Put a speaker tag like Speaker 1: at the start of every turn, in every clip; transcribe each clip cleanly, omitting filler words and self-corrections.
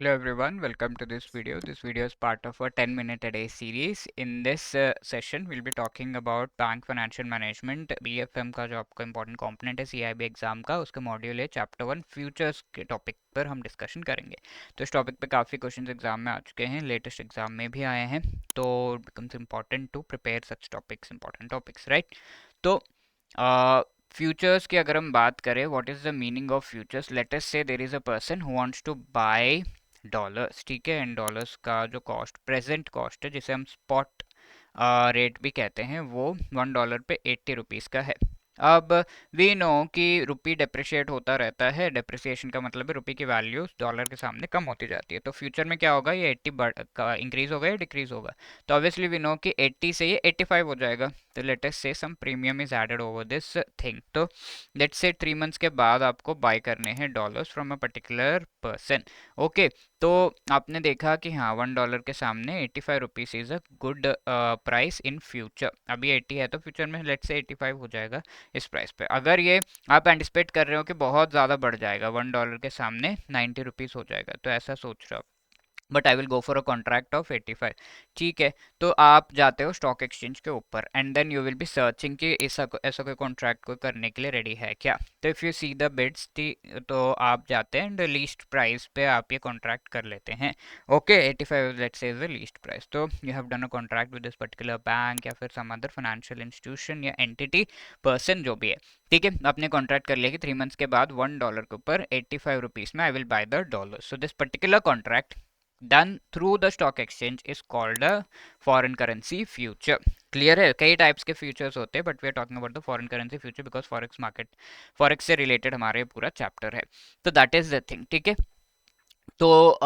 Speaker 1: Hello everyone, welcome to this video. This video is part of a 10-minute a day series. In this session, we'll be talking about bank financial management BFM का जो आपका important component है CIB exam का, उसका module है chapter 1 futures के topic पर हम डिस्कशन करेंगे। तो इस टॉपिक पे काफ़ी क्वेश्चंस एग्जाम में आ चुके हैं, लेटेस्ट एग्जाम में भी आए हैं, तो becomes important to prepare such topics, important topics, right. तो फ्यूचर्स की अगर हम बात करें, what is the meaning of futures? Let us say there is a person who wants to buy dollars, ठीक है, एंड डॉलर्स का जो कॉस्ट, प्रेजेंट कॉस्ट है, जिसे हम स्पॉट रेट भी कहते हैं, वो $1 पे 80 रुपीज़ का है। अब वी नो कि रुपी डेप्रिशिएट होता रहता है, डेप्रिसिएशन का मतलब है रुपी की वैल्यू डॉलर के सामने कम होती जाती है। तो फ्यूचर में क्या होगा, ये 80 का इंक्रीज होगा या डिक्रीज होगा? तो ऑब्वियसली वी नो कि 80 से ये 85 हो जाएगा। तो let us say some premium is added over this thing. तो लेट्स से 3 मंथ्स के बाद आपको बाय करने हैं dollars from a particular person. Okay, तो आपने देखा कि हाँ, $1 के सामने 85 rupees is a good price in future. अभी 80 है तो फ्यूचर में लेट्स से 85 हो जाएगा इस प्राइस पे। अगर ये आप एंटिसिपेट कर रहे हो कि बहुत ज़्यादा बढ़ जाएगा, $1 के सामने 90 रुपीज़ हो जाएगा, तो ऐसा सोच रहे हो, but I will go for a contract of 85, ठीक है। तो आप जाते हो स्टॉक एक्सचेंज के ऊपर and then you will be searching कि ऐसा ऐसा कोई कॉन्ट्रैक्ट को करने के लिए रेडी है क्या। तो if you see the bids, तो आप जाते हैं एंड लीस्ट प्राइस पे आप ये कॉन्ट्रैक्ट कर लेते हैं। Okay, 85 let's say is the least price. तो you have done a contract with this particular bank या फिर सम अदर फाइनेंशियल इंस्टीट्यूशन या एंटिटी, पर्सन जो भी है, ठीक है। आपने कॉन्ट्रैक्ट कर लिया कि 3 मंथ्स के बाद $1 के ऊपर 85 रुपीज़ में I will by the dollar. So this particular contract done through the stock exchange is called a foreign currency future। Clear है? कई टाइप्स के फ्यूचर्स होते हैं, but we are talking about the foreign currency future because forex market, forex से related हमारे पूरा chapter है। तो दैट इज द थिंग, ठीक है। तो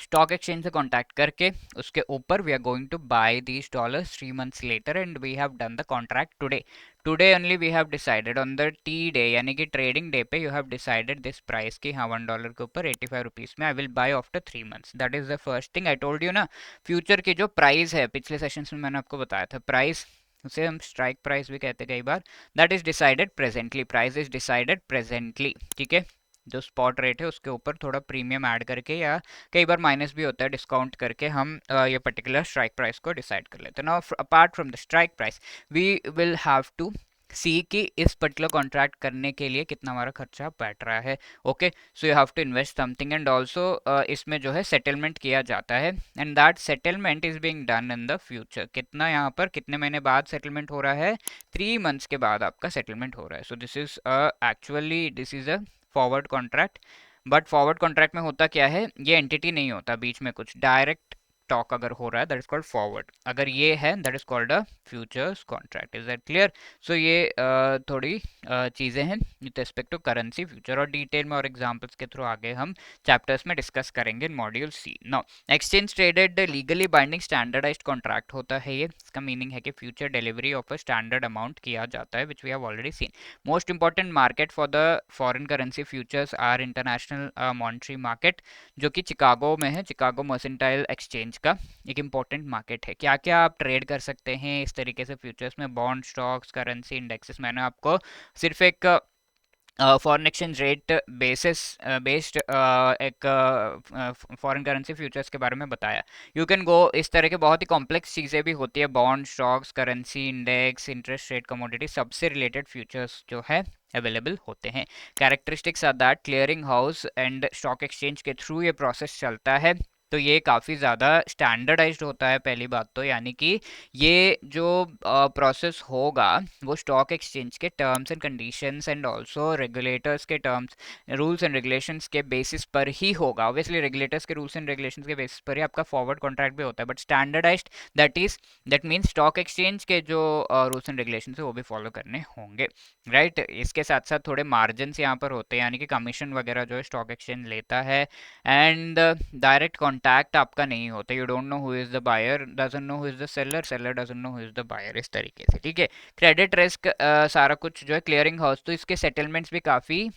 Speaker 1: स्टॉक एक्सचेंज से कांटेक्ट करके उसके ऊपर we are going to buy these dollars 3 months later and we have done the contract today. Today only we have decided on the T day, यानी कि trading day पे you have decided this price कि हाँ, $1 के ऊपर 85 rupees में I will buy after 3 months. That is the first thing I told you ना। Future की जो प्राइस है, पिछले सेशंस में मैंने आपको बताया था, प्राइस उसे हम स्ट्राइक प्राइस भी कहते हैं कई बार, that is decided presently, price is decided presently, ठीक है। जो स्पॉट रेट है उसके ऊपर थोड़ा प्रीमियम ऐड करके या कई बार माइनस भी होता है, डिस्काउंट करके हम ये पर्टिकुलर स्ट्राइक प्राइस को डिसाइड कर लेते हैं। Now apart from the strike price we will have to see कि इस पर्टिकुलर कॉन्ट्रैक्ट करने के लिए कितना हमारा खर्चा बैठ रहा है। Okay, so you have to invest something and also इसमें जो है सेटलमेंट किया जाता है and that settlement is being done in the future. कितना यहाँ पर कितने महीने बाद सेटलमेंट हो रहा है? 3 मंथ्स के बाद आपका सेटलमेंट हो रहा है। So this is actually this is a forward contract. But forward contract में होता क्या है, ये एंटिटी नहीं होता बीच में कुछ, डायरेक्ट टॉक अगर हो रहा है दैट इज कॉल्ड फॉरवर्ड, अगर ये है that is called a futures contract. Is that clear? So ये थोड़ी चीज़ें हैं with respect to currency future, और डिटेल में और एग्जांपल्स के थ्रू आगे हम चैप्टर्स में डिस्कस करेंगे in module C. Now exchange traded legally binding standardised contract होता है ये। इसका मीनिंग है कि future delivery of a standard amount किया जाता है, which we have already seen. Most important market for the foreign currency futures are International Monetary Market, जो कि चिकागो में है, चिकागो मर्सेंटाइल एक्सचेंज का एक इंपॉर्टेंट मार्केट है। क्या क्या आप ट्रेड कर सकते हैं इस तरीके से फ्यूचर्स में? Bond, stocks, currency, indexes. मैंने आपको सिर्फ एक foreign exchange rate basis based एक फॉरेन करेंसी फ्यूचर्स के बारे में बताया। यू कैन गो, इस तरह के बहुत ही कॉम्प्लेक्स चीज़ें भी होती है, bond, stocks, currency, index, interest rate, commodity, सबसे रिलेटेड फ्यूचर्स जो है अवेलेबल होते हैं। Characteristics are that clearing house and stock exchange के थ्रू ये प्रोसेस चलता है, तो ये काफ़ी ज़्यादा स्टैंडर्डाइज्ड होता है पहली बात तो, यानी कि ये जो प्रोसेस होगा वो स्टॉक एक्सचेंज के terms and conditions and also regulators के टर्म्स, रूल्स एंड रेगुलेशंस के बेसिस पर ही होगा। ऑब्वियसली रेगुलेटर्स के रूल्स एंड रेगुलेशंस के बेसिस पर ही आपका फॉरवर्ड कॉन्ट्रैक्ट भी होता है, but standardised that means stock exchange के जो रूल्स एंड रेगुलेशंस है वो भी फॉलो करने होंगे, राइट। इसके साथ साथ थोड़े मार्जिन यहाँ पर होते हैं, यानी कि कमीशन वगैरह जो है स्टॉक एक्सचेंज लेता है, एंड डायरेक्ट कॉन्टैक्ट आपका नहीं होता। You don't know who is the buyer, doesn't know who is the seller, seller doesn't know who is the buyer, इस तरीके से, ठीक है। क्रेडिट रिस्क सारा कुछ जो है क्लियरिंग हाउस, तो इसके सेटलमेंट्स भी काफ़ी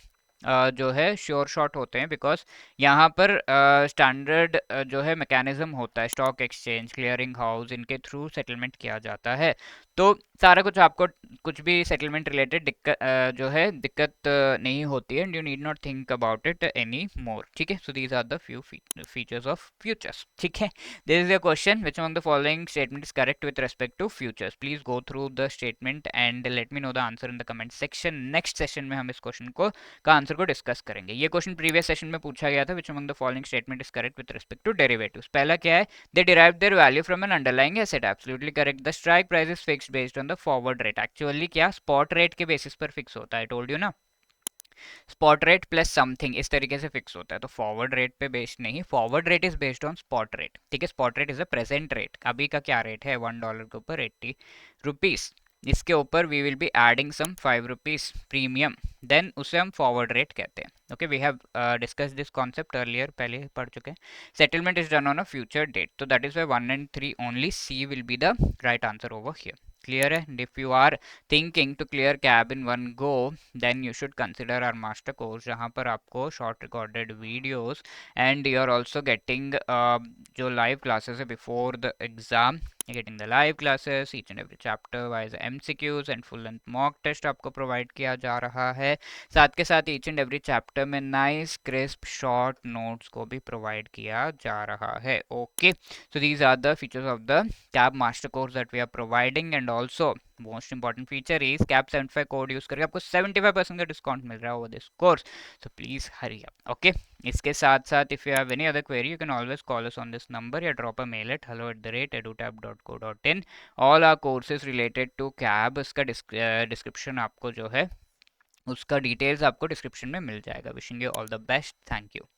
Speaker 1: जो है श्योर शॉट होते हैं, बिकॉज यहाँ पर स्टैंडर्ड जो है मैकेनिज्म होता है, स्टॉक एक्सचेंज, क्लियरिंग हाउस, इनके थ्रू सेटलमेंट किया जाता है। तो सारा कुछ आपको कुछ भी सेटलमेंट रिलेटेड दिक्कत नहीं होती है, and you need not think about it any more, ठीक है। So these are the few features of futures, ठीक है। This is a question, which among the following statement is correct with respect to futures. Please go through the statement and let me know the answer in the comment section. Next session में हम इस question को का answer को discuss करेंगे। ये question previous session में पूछा गया था, which among the following statement is correct with respect to derivatives. पहला क्या है, they derived their value from an underlying asset, absolutely correct. The strike price is fixed based on the forward rate, actually क्या spot rate के basis पर fix होता है, told you ना, spot rate plus something इस तरीके से fix होता है। तो फॉरवर्ड रेट पे बेस्ड नहीं, forward rate is based on spot rate, ठीक है। Spot rate is a present rate, अभी का क्या रेट है, $1 के ऊपर 80 रुपीस। इसके ऊपर we will be adding some 5 rupees premium, then उसे हम फॉरवर्ड रेट कहते हैं। Okay, we have discussed this concept earlier, पहले पढ़ चुके हैं। Settlement is done on a future date, तो that is why 1 and 3 only C will be the right answer over here. Clear है? And if you are thinking to clear cab in one go, then you should consider our master course, जहाँ पर आपको short recorded videos and you are also getting जो live classes है before the exam, you're getting the live classes, each and every chapter wise MCQs and full length mock test आपको provide किया जा रहा है। साथ के साथ each and every chapter में nice crisp short notes को भी provide किया जा रहा है। Okay, so these are the features of the cab master course that we are providing, and also most important feature is cap 75 code use करके आपको 75% का डिस्काउंट मिल रहा है over this course, so please hurry up. Okay, इसके साथ साथ if you have any other query you can always call us on this number या drop a mail at hello@edutab.co.in। All our courses related to CAB, इसका description आपको जो है उसका details आपको डिस्क्रिप्शन में मिल जाएगा। Wishing you all the best, thank you.